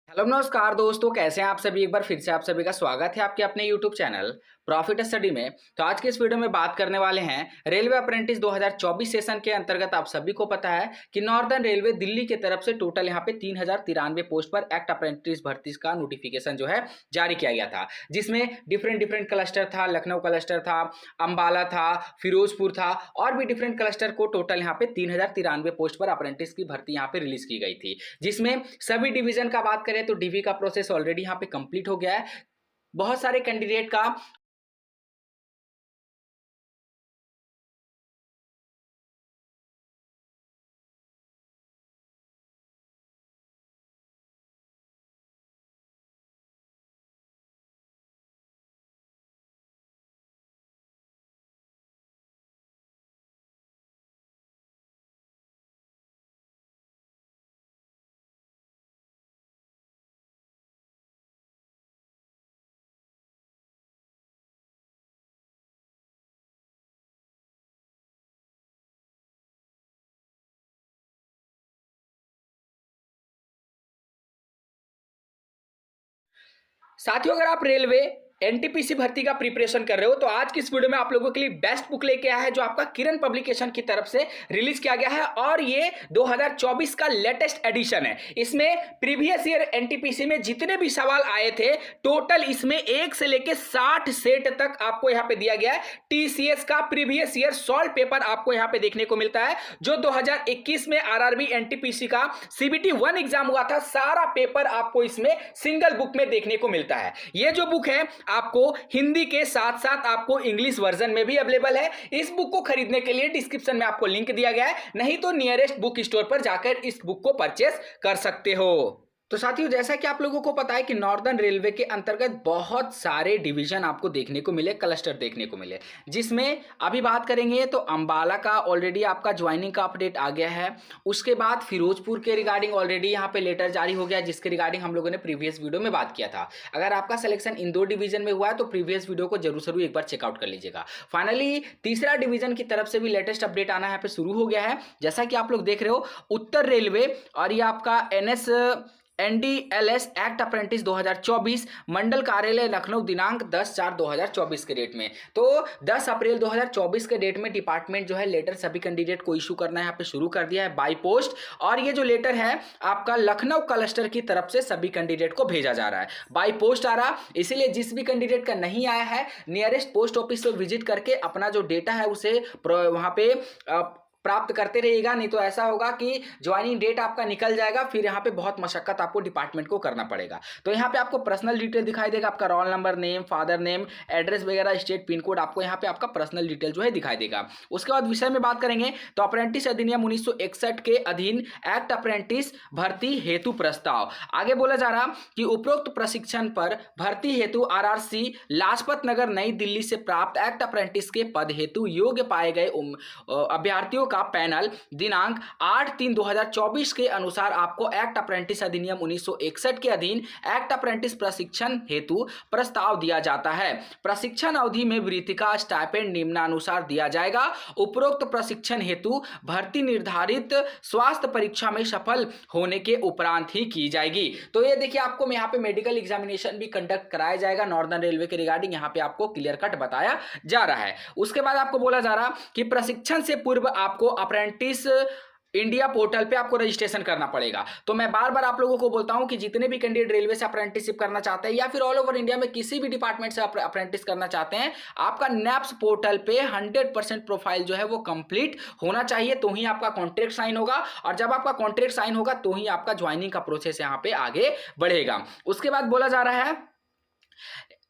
Hello नमस्कार दोस्तों, कैसे हैं आप सभी। एक बार फिर से आप सभी का स्वागत है आपके अपने यूट्यूब चैनल प्रॉफिट स्टडी में। तो आज के इस वीडियो में बात करने वाले हैं रेलवे अप्रेंटिस 2024 सेशन के अंतर्गत। आप सभी को पता है कि नॉर्दर्न रेलवे दिल्ली की तरफ से टोटल यहाँ पे 3093 पोस्ट पर एक्ट अप्रेंटिस भर्ती का नोटिफिकेशन जो है जारी किया गया था, जिसमें डिफरेंट क्लस्टर था। लखनऊ क्लस्टर था, अंबाला था, फिरोजपुर था और भी डिफरेंट क्लस्टर को टोटल यहाँ पे 3093 पोस्ट पर अप्रेंटिस की भर्ती यहाँ पे रिलीज की गई थी, जिसमें सभी डिवीजन का बात करें तो डीवी का प्रोसेस ऑलरेडी यहाँ पे कंप्लीट हो गया है। बहुत सारे कैंडिडेट का साथियों, अगर आप रेलवे एनटीपीसी भर्ती का प्रिपरेशन कर रहे हो तो आज की इस वीडियो में आप लोगों के लिए बेस्ट बुक लेके आया है, जो आपका किरण पब्लिकेशन की तरफ से रिलीज किया गया है और ये 2024 का लेटेस्ट एडिशन है। इसमें प्रीवियस ईयर एनटीपीसी में जितने भी सवाल आए थे टोटल इसमें 1 से लेके 60 सेट तक आपको यहां पे दिया गया है। टीसीएस का प्रीवियस ईयर सॉल्व पेपर आपको यहां पे देखने को मिलता है, जो 2021 में आरआरबी एनटीपीसी का सीबीटी 1 एग्जाम हुआ था। सारा पेपर आपको इसमें सिंगल बुक में देखने को मिलता है। ये जो बुक है आपको हिंदी के साथ साथ आपको इंग्लिश वर्जन में भी अवेलेबल है। इस बुक को खरीदने के लिए डिस्क्रिप्शन में आपको लिंक दिया गया है, नहीं तो नियरेस्ट बुक स्टोर पर जाकर इस बुक को परचेस कर सकते हो। तो साथियों, जैसा कि आप लोगों को पता है कि नॉर्दर्न रेलवे के अंतर्गत बहुत सारे डिवीजन आपको देखने को मिले, क्लस्टर देखने को मिले, जिसमें अभी बात करेंगे तो अंबाला का ऑलरेडी आपका ज्वाइनिंग का अपडेट आ गया है। उसके बाद फिरोजपुर के रिगार्डिंग ऑलरेडी यहाँ पे लेटर जारी हो गया, जिसके रिगार्डिंग हम लोगों ने प्रीवियस वीडियो में बात किया था। अगर आपका सिलेक्शन इन दो डिवीजन में हुआ है तो प्रीवियस वीडियो को जरूर एक बार चेकआउट कर लीजिएगा। फाइनली तीसरा डिवीजन की तरफ से भी लेटेस्ट अपडेट आना यहाँ पे शुरू हो गया है। जैसा कि आप लोग देख रहे हो, उत्तर रेलवे और ये आपका एनडीएलएस एक्ट अप्रेंटिस 2024 मंडल कार्यालय लखनऊ दिनांक 10/4/2024 के डेट में। तो 10 अप्रैल 2024 के डेट में डिपार्टमेंट जो है लेटर सभी कैंडिडेट को इशू करना है यहाँ पे शुरू कर दिया है बाई पोस्ट। और ये जो लेटर है आपका लखनऊ क्लस्टर की तरफ से सभी कैंडिडेट को भेजा जा रहा है, बाई पोस्ट आ रहा। इसीलिए जिस भी कैंडिडेट का नहीं आया है, नियरेस्ट पोस्ट ऑफिस को विजिट करके अपना जो डेटा है उसे वहां पे प्राप्त करते रहिएगा। नहीं तो ऐसा होगा कि ज्वाइनिंग डेट आपका निकल जाएगा, फिर यहाँ पे बहुत मशक्कत आपको डिपार्टमेंट को करना पड़ेगा। तो यहाँ पे आपको पर्सनल डिटेल दिखाई देगा, आपका roll number, name, father name, address वगैरह, स्टेट पिन कोड, आपको यहाँ पे आपका पर्सनल डिटेल जो है दिखाई देगा। उसके बाद विषय में बात करेंगे तो अप्रेंटिस अधिनियम 1961 के अधीन एक्ट अप्रेंटिस भर्ती हेतु प्रस्ताव। आगे बोला जा रहा कि उपरोक्त प्रशिक्षण पर भर्ती हेतु आरआरसी लाजपत नगर नई दिल्ली से प्राप्त एक्ट अप्रेंटिस के पद हेतु योग्य पाए गए अभ्यर्थियों का पैनल दिनांक 8/3/2024 के अनुसार आपको एक्ट अप्रेंटिस अधिनियम 1961 के अधीन एक्ट अप्रेंटिस प्रशिक्षण हेतु प्रस्ताव दिया जाता है। प्रशिक्षण अवधि में वृत्तिका स्टाइपेंड निम्नानुसार दिया जाएगा। उपरोक्त प्रशिक्षण हेतु भर्ती निर्धारित स्वास्थ्य परीक्षा में सफल होने के उपरांत ही की जाएगी। तो ये देखिए, आपको यहाँ पे मेडिकल एग्जामिनेशन भी कंडक्ट कराया जाएगा नॉर्दर्न रेलवे के रिगार्डिंग यहाँ पे आपको क्लियर कट बताया जा रहा है। उसके बाद आपको बोला जा रहा कि प्रशिक्षण से पूर्व आपको अप्रेंटिस इंडिया पोर्टल पे आपको रजिस्ट्रेशन करना पड़ेगा। तो मैं बार बार आप लोगों को बोलता हूं कि जितने भी कैंडिडेट रेलवे से अप्रेंटिसशिप करना चाहते हैं या फिर ऑल ओवर इंडिया में किसी भी डिपार्टमेंट से अप्रेंटिस करना चाहते हैं, आपका नैप्स पोर्टल पे 100% प्रोफाइल जो है वो कंप्लीट होना चाहिए, तो ही आपका कॉन्ट्रैक्ट साइन होगा। और जब आपका कॉन्ट्रैक्ट साइन होगा तो ही आपका ज्वाइनिंग का प्रोसेस यहाँ पे आगे बढ़ेगा। उसके बाद बोला जा रहा है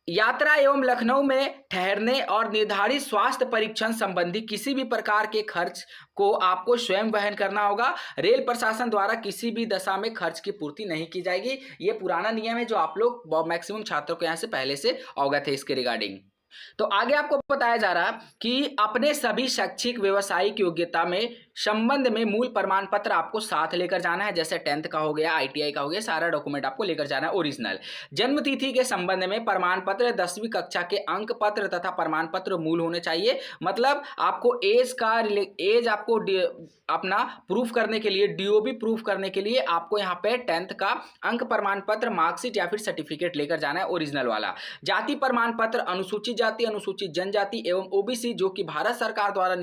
यात्रा एवं लखनऊ में ठहरने और निर्धारित स्वास्थ्य परीक्षण संबंधी किसी भी प्रकार के खर्च को आपको स्वयं वहन करना होगा। रेल प्रशासन द्वारा किसी भी दशा में खर्च की पूर्ति नहीं की जाएगी। ये पुराना नियम है जो आप लोग मैक्सिमम छात्रों के यहाँ से पहले से अवगत है इसके रिगार्डिंग। तो आगे आपको बताया जा रहा कि अपने सभी शैक्षिक व्यावसायिक योग्यता में संबंध में मूल प्रमाण पत्र आपको साथ लेकर जाना है, जैसे 10th का हो गया, ITI का हो गया, सारा डॉक्यूमेंट आपको लेकर जाना है ओरिजिनल। जन्म तिथि के संबंध में प्रमाण पत्र 10वीं कक्षा के अंक पत्र तथा प्रमाण पत्र मूल होने चाहिए। मतलब आपको एज आपको अपना प्रूफ करने के लिए, DOB प्रूफ करने के लिए आपको यहाँ पे 10th का अंक प्रमाण पत्र, मार्कशीट या फिर सर्टिफिकेट लेकर जाना है ओरिजिनल वाला। जाति प्रमाण पत्र अनुसूचित जाति, अनुसूचित जनजाति एवं OBC जो कि भारत सरकार द्वारा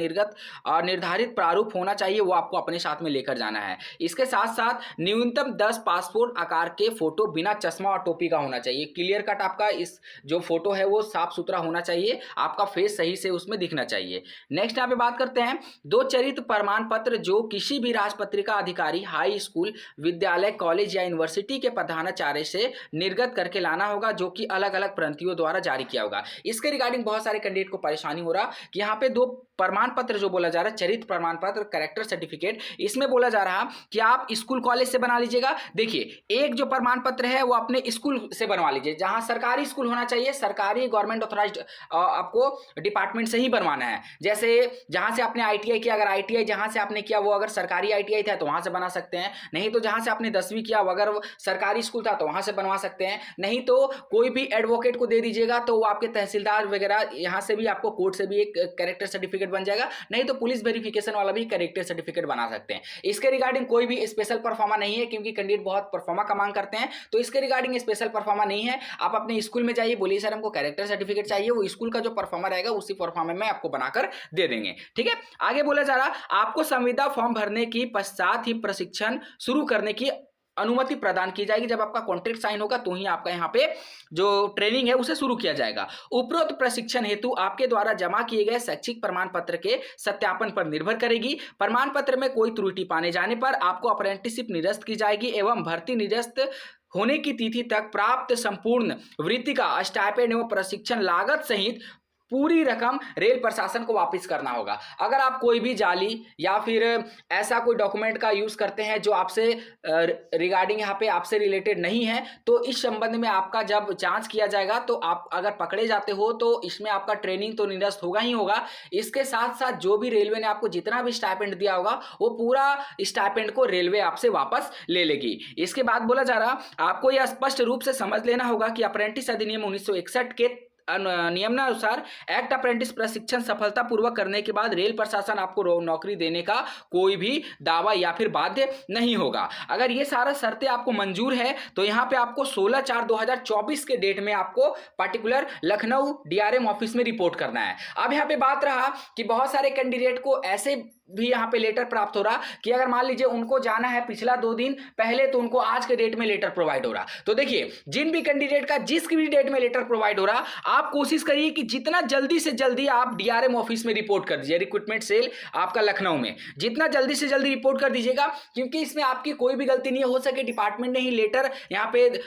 निर्धारित प्रारूप होना चाहिए, वो आपको अपने साथ में लेकर जाना है। इसके साथ साथ न्यूनतम 10 पासपोर्ट आकार के फोटो बिना चश्मा और टोपी का होना चाहिए। क्लियर कट आपका इस जो फोटो है वो साफ सुथरा होना चाहिए, आपका फेस सही से उसमें दिखना चाहिए। नेक्स्ट यहाँ पे बात करते हैं 2 चरित्र प्रमाण पत्र जो किसी भी राजपत्रिका अधिकारी, हाई स्कूल, विद्यालय, कॉलेज या यूनिवर्सिटी के प्रधानाचार्य से निर्गत करके लाना होगा, जो कि अलग अलग प्रणतियों द्वारा जारी किया होगा। इसके रिगार्डिंग बहुत सारे कैंडिडेट को परेशानी हो रहा कि यहाँ पे 2 प्रमाण पत्र जो बोला जा रहा है, चरित्र प्रमाण पत्र, कैरेक्टर सर्टिफिकेट, इसमें बोला जा रहा कि आप स्कूल कॉलेज से बना लीजिएगा। देखिए, एक जो प्रमाण पत्र है वो अपने स्कूल से बनवा लीजिए, जहां सरकारी स्कूल होना चाहिए, सरकारी गवर्नमेंट ऑथराइज्ड आपको डिपार्टमेंट से ही बनवाना है। जैसे जहां से आपने ITI किया, अगर ITI जहां से आपने किया वो अगर सरकारी ITI था तो वहां से बना सकते हैं, नहीं तो जहां से आपने 10वीं किया अगर वो सरकारी स्कूल था तो वहां से बनवा सकते हैं, नहीं तो कोई भी एडवोकेट को दे दीजिएगा तो वो आपके तहसीलदार वगैरह यहाँ से भी आपको कोर्ट से भी एक कैरेक्टर सर्टिफिकेट बन जाएगा, नहीं तो पुलिस वेरिफिकेशन वाला भी कैरेक्टर सर्टिफिकेट बना सकते हैं। इसके रिगार्डिंग कोई भी स्पेशल परफॉर्मा नहीं है, क्योंकि कैंडिडेट बहुत परफॉर्मा का मांग करते हैं, तो इसके रिगार्डिंग स्पेशल परफॉर्मा नहीं है। आप अपने स्कूल में जाइए, बोलिए सर हमको कैरेक्टर सर्टिफिकेट चाहिए, वो स्कूल का जो परफॉर्मा रहेगा उसी परफॉर्मा में आपको बनाकर दे देंगे। ठीक है, आगे बोला जा रहा आपको संविदा फॉर्म भरने की पश्चात ही प्रशिक्षण शुरू करने की अनुमति प्रदान की जाएगी। जब आपका कॉन्ट्रैक्ट साइन होगा तो ही आपका यहाँ पे जो ट्रेनिंग है उसे शुरू किया जाएगा। उपरोक्त प्रशिक्षण हेतु आपके द्वारा जमा किए गए शैक्षिक प्रमाण पत्र के सत्यापन पर निर्भर करेगी। प्रमाण पत्र में कोई त्रुटि पाने जाने पर आपको अप्रेंटिसशिप निरस्त की जाएगी एवं भर्ती निरस्त होने की तिथि तक प्राप्त संपूर्ण वृत्ति का स्टाइपेंड एवं प्रशिक्षण लागत सहित पूरी रकम रेल प्रशासन को वापस करना होगा। अगर आप कोई भी जाली या फिर ऐसा कोई डॉक्यूमेंट का यूज करते हैं जो आपसे रिगार्डिंग यहाँ पे आपसे रिलेटेड नहीं है, तो इस संबंध में आपका जब जांच किया जाएगा तो आप अगर पकड़े जाते हो तो इसमें आपका ट्रेनिंग तो निरस्त होगा ही होगा। इसके साथ साथ जो भी रेलवे ने आपको जितना भी स्टाइपेंड दिया होगा वो पूरा स्टाइपेंड को रेलवे आपसे वापस ले लेगी। इसके बाद बोला जा रहा आपको यह स्पष्ट रूप से समझ लेना होगा कि अप्रेंटिस अधिनियम 1961 के नियमानुसार एक्ट अप्रेंटिस प्रशिक्षण सफलतापूर्वक करने के बाद रेल प्रशासन आपको नौकरी देने का कोई भी दावा या फिर बाध्य नहीं होगा। अगर ये सारा शर्तें आपको मंजूर है तो यहाँ पे आपको 16/4/2024 के डेट में आपको पर्टिकुलर लखनऊ DRM ऑफिस में रिपोर्ट करना है। अब यहाँ पे बात रहा कि बहुत सारे कैंडिडेट को ऐसे भी यहाँ पे लेटर प्राप्त हो रहा कि अगर मान लीजिए उनको जाना है पिछला 2 दिन पहले तो उनको आज के डेट में लेटर प्रोवाइड हो रहा। तो देखिए, जिन भी कैंडिडेट का जिस भी डेट में लेटर प्रोवाइड हो रहा, आप कोशिश करिए कि जितना जल्दी से जल्दी आप DRM ऑफिस में रिपोर्ट कर दीजिए, रिक्रूटमेंट सेल आपका लखनऊ में जितना जल्दी से जल्दी रिपोर्ट कर दीजिएगा, क्योंकि इसमें आपकी कोई भी गलती नहीं हो सके डिपार्टमेंट ने ही लेटर यहाँ पे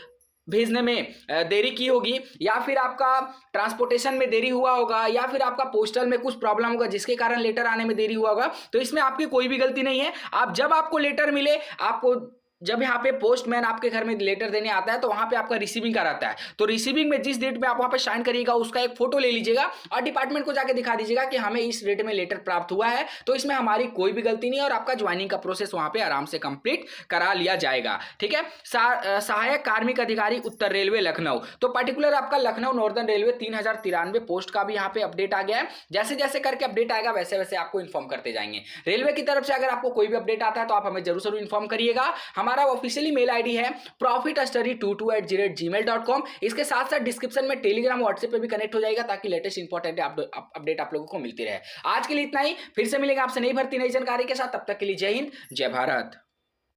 भेजने में देरी की होगी, या फिर आपका ट्रांसपोर्टेशन में देरी हुआ होगा, या फिर आपका पोस्टल में कुछ प्रॉब्लम होगा जिसके कारण लेटर आने में देरी हुआ होगा, तो इसमें आपकी कोई भी गलती नहीं है। आप जब आपको लेटर मिले, आपको जब यहाँ पे पोस्टमैन आपके घर में लेटर देने आता है तो वहाँ पे आपका रिसीविंग का रहता है, तो रिसीविंग में जिस डेट में आप वहाँ पे साइन करिएगा उसका एक फोटो ले लीजिएगा और डिपार्टमेंट को जाके दिखा दीजिएगा कि हमें इस डेट में लेटर प्राप्त हुआ है, तो इसमें हमारी कोई भी गलती नहीं है और आपका ज्वाइनिंग का प्रोसेस वहाँ पे आराम से कंप्लीट करा लिया जाएगा। ठीक है, सहायक कार्मिक अधिकारी उत्तर रेलवे लखनऊ, तो पर्टिकुलर आपका लखनऊ नॉर्दर्न रेलवे 3093 पोस्ट का भी यहाँ पे अपडेट आ गया है। जैसे जैसे करके अपडेट आएगा वैसे वैसे आपको इन्फॉर्म करते जाएंगे। रेलवे की तरफ से अगर आपको कोई भी अपडेट आता है तो आप हमें जरूर इन्फॉर्म करिएगा। हमारा ऑफिशियली मेल आईडी है profitstudy22@gmail.com। इसके साथ साथ डिस्क्रिप्शन में टेलीग्राम व्हाट्सएप पे भी कनेक्ट हो जाएगा ताकि लेटेस्ट इंपॉर्टेंट अपडेट आप लोगों को मिलती रहे। आज के लिए इतना ही, फिर से मिलेंगे आपसे नई भर्ती नई जानकारी के साथ। तब तक के लिए जय हिंद, जय भारत।